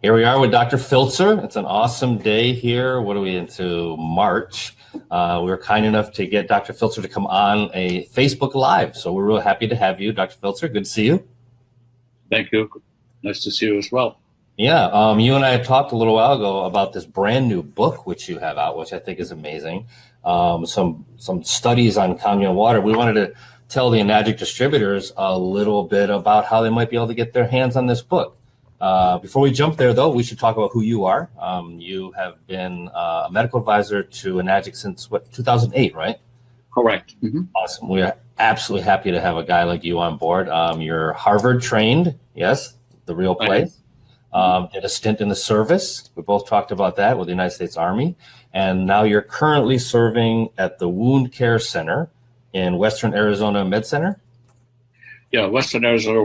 Here we are with Dr. Filtzer. It's an awesome day here. What are we into? March. We were kind enough to get Dr. Filtzer to come on a Facebook Live. So we're really happy to have you, Dr. Filtzer. Good to see you. Thank you. Nice to see you as well. Yeah, you and I had talked a little while ago about this brand new book which you have out, which I think is amazing. Some studies on Kangen Water. We wanted to tell the Enagic distributors a little bit about how they might be able to get their hands on this book. Before we jump there, though, we should talk about who you are. You have been a medical advisor to Enagic since, 2008, right? Correct. Mm-hmm. Awesome. We are absolutely happy to have a guy like you on board. You're Harvard trained, yes, the real place. Did a stint in the service. We both talked about that with the United States Army. And now you're currently serving at the Wound Care Center in Western Arizona Med Center. Yeah, Western Arizona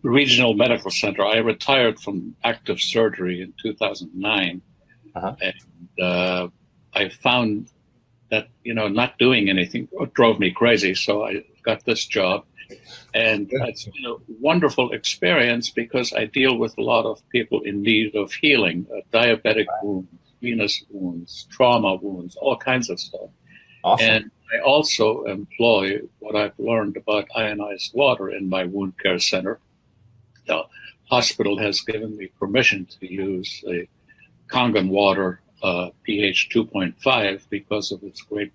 Regional Medical Center. I retired from active surgery in 2009. And I found that, not doing anything drove me crazy. So I got this job. And it's been a wonderful experience because I deal with a lot of people in need of healing, diabetic wounds, venous wounds, trauma wounds, all kinds of stuff. Awesome. And I also employ what I've learned about ionized water in my wound care center. The hospital has given me permission to use a Kangen Water pH 2.5 because of its great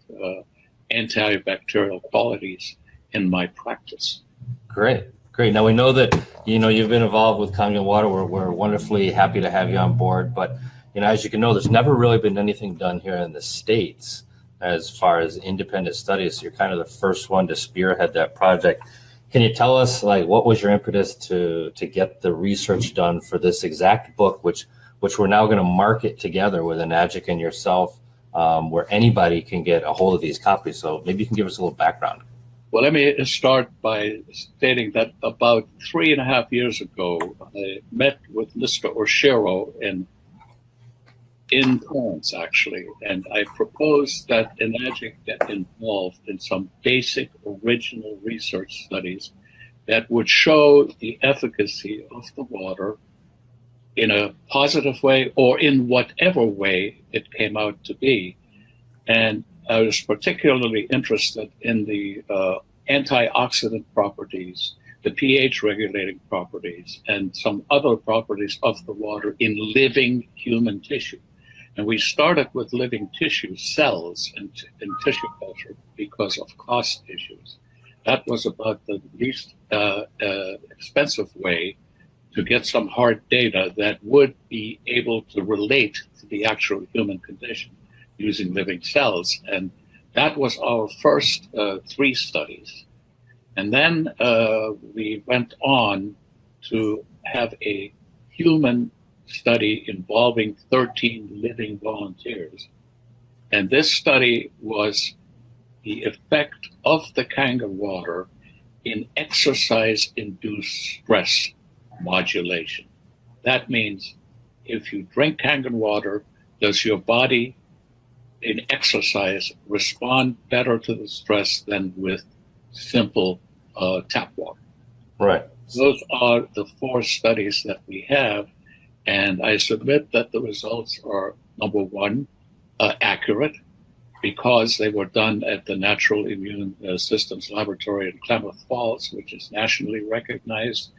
antibacterial qualities in my practice. Great. Now we know that, you've been involved with Kangen Water. We're wonderfully happy to have you on board. But, as you can know, there's never really been anything done here in the States as far as independent studies. So you're kind of the first one to spearhead that project. Can you tell us, what was your impetus to get the research done for this exact book, which we're now going to market together with Enagic and yourself, where anybody can get a hold of these copies? So maybe you can give us a little background. Well, let me start by stating that about 3.5 years ago, I met with Mr. Oshiro in Torrance, actually, and I proposed that Enagic get involved in some basic original research studies that would show the efficacy of the water in a positive way or in whatever way it came out to be. And I was particularly interested in the antioxidant properties, the pH regulating properties, and some other properties of the water in living human tissue. And we started with living tissue cells and tissue culture because of cost issues. That was about the least expensive way to get some hard data that would be able to relate to the actual human condition using living cells. And that was our first 3 studies. And then we went on to have a human study involving 13 living volunteers. And this study was the effect of the Kangen water in exercise-induced stress modulation. That means if you drink Kangen water, does your body in exercise respond better to the stress than with simple tap water? Right. Those are the 4 studies that we have. And I submit that the results are, number one, accurate because they were done at the Natural Immune Systems Laboratory in Klamath Falls, which is nationally recognized,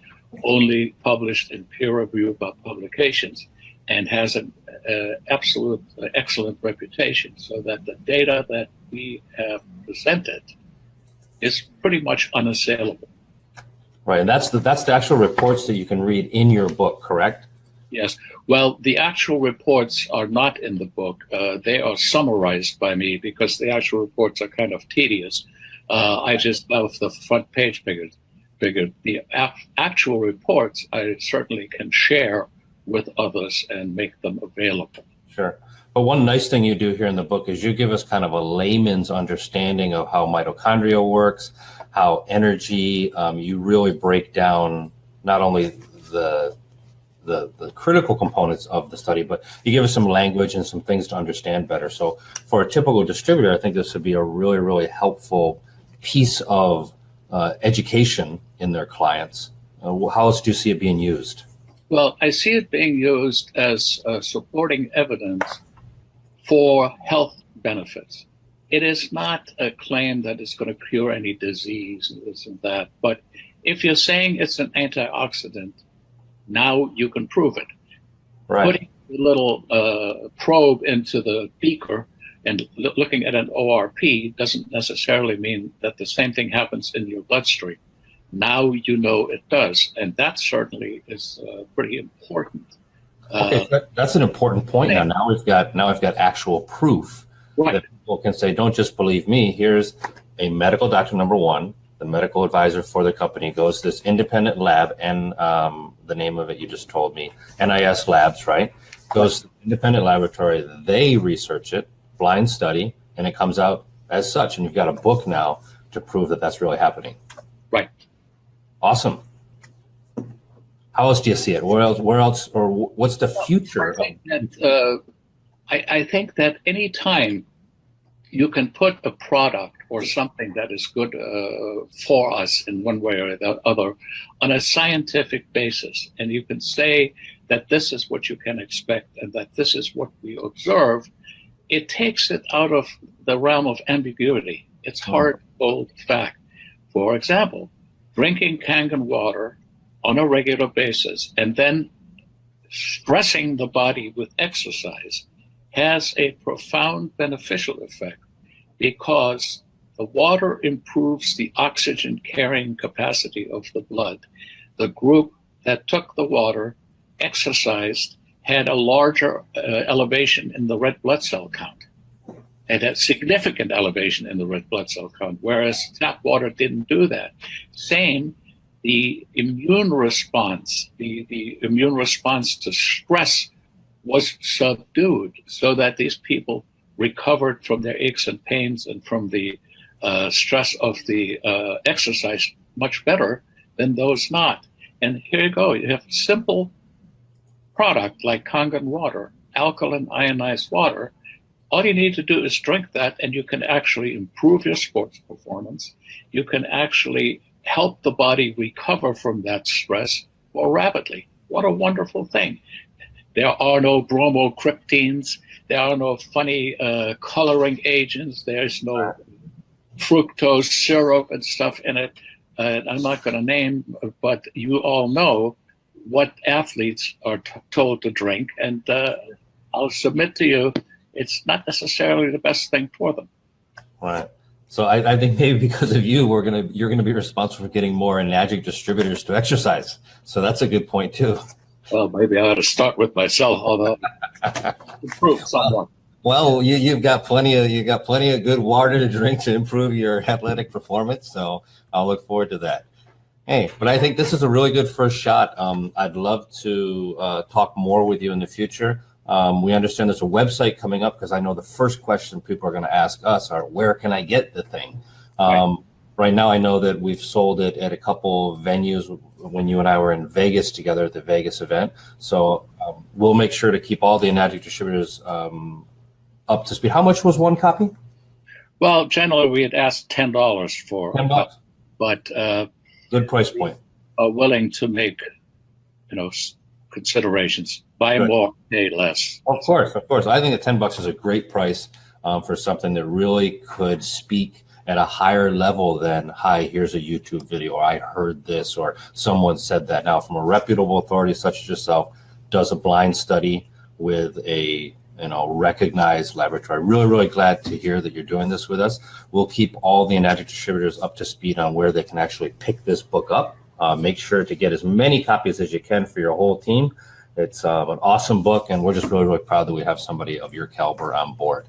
only published in peer-reviewed publications, and has an absolute excellent reputation. So that the data that we have presented is pretty much unassailable. Right, and that's the actual reports that you can read in your book, correct? Yes. Well, the actual reports are not in the book. They are summarized by me because the actual reports are kind of tedious. I just love the front page figures. The actual reports I certainly can share with others and make them available. Sure. But one nice thing you do here in the book is you give us kind of a layman's understanding of how mitochondria works, how energy, you really break down not only the critical components of the study, but you give us some language and some things to understand better. So for a typical distributor, I think this would be a really, really helpful piece of education in their clients. How else do you see it being used? Well, I see it being used as supporting evidence for health benefits. It is not a claim that it's going to cure any disease and this and that. But if you're saying it's an antioxidant, now you can prove it. Right. Putting a little probe into the beaker and looking at an ORP doesn't necessarily mean that the same thing happens in your bloodstream. Now you know it does, and that certainly is pretty important. Okay, that's an important point. Now I've got actual proof that people can say, don't just believe me. Here's a medical doctor, number one, the medical advisor for the company goes to this independent lab, and the name of it you just told me, NIS Labs, right? Goes to the independent laboratory, they research it, blind study, and it comes out as such. And you've got a book now to prove that that's really happening. Right. Awesome. How else do you see it? Where else, or what's the future? I think that any time you can put a product or something that is good for us in one way or the other on a scientific basis, and you can say that this is what you can expect and that this is what we observe, it takes it out of the realm of ambiguity. It's hard, bold fact. For example, drinking Kangen water on a regular basis and then stressing the body with exercise has a profound beneficial effect because the water improves the oxygen carrying capacity of the blood. The group that took the water, exercised, had a larger elevation in the red blood cell count. It had significant elevation in the red blood cell count, whereas tap water didn't do that. Same, the immune response, the immune response to stress was subdued so that these people recovered from their aches and pains and from the stress of the exercise much better than those not. And here you go, you have a simple product like Kangen water, alkaline ionized water. All you need to do is drink that and you can actually improve your sports performance. You can actually help the body recover from that stress more rapidly. What a wonderful thing. There are no bromocryptines. There are no funny coloring agents. There's no fructose syrup and stuff in it. I'm not going to name, but you all know what athletes are told to drink. And I'll submit to you, it's not necessarily the best thing for them. Right. So I think maybe because of you, you're gonna be responsible for getting more Enagic distributors to exercise. So that's a good point too. Well, maybe I ought to start with myself, although improve somewhat. Well, you've got plenty of good water to drink to improve your athletic performance. So I'll look forward to that. Hey, but I think this is a really good first shot. I'd love to talk more with you in the future. We understand there's a website coming up because I know the first question people are going to ask us are, where can I get the thing? Right now, I know that we've sold it at a couple of venues when you and I were in Vegas together at the Vegas event. So we'll make sure to keep all the Enagic distributors up to speed. How much was one copy? Well, generally, we had asked $10 for $10, but good price point. Are willing to make, considerations. Buy more, pay less. Of course. I think that $10 is a great price for something that really could speak at a higher level than, hi, here's a YouTube video, or I heard this, or someone said that. Now, from a reputable authority such as yourself, does a blind study with a recognized laboratory. Really, really glad to hear that you're doing this with us. We'll keep all the Enagic distributors up to speed on where they can actually pick this book up. Make sure to get as many copies as you can for your whole team. It's an awesome book, and we're just really, really proud that we have somebody of your caliber on board.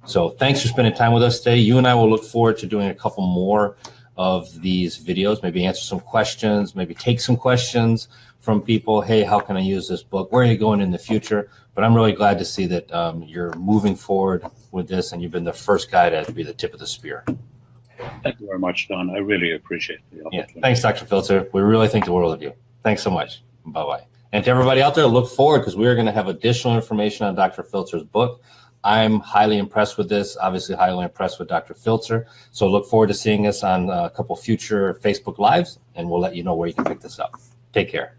So thanks for spending time with us today. You and I will look forward to doing a couple more of these videos, maybe answer some questions, maybe take some questions from people. Hey, how can I use this book? Where are you going in the future? But I'm really glad to see that you're moving forward with this, and you've been the first guy to be the tip of the spear. Thank you very much, Don. I really appreciate the opportunity. Yeah. Thanks, Dr. Filtzer. We really think the world of you. Thanks so much. Bye-bye. And to everybody out there, look forward, because we are going to have additional information on Dr. Filtzer's book. I'm highly impressed with this, obviously highly impressed with Dr. Filtzer. So look forward to seeing us on a couple future Facebook Lives, and we'll let you know where you can pick this up. Take care.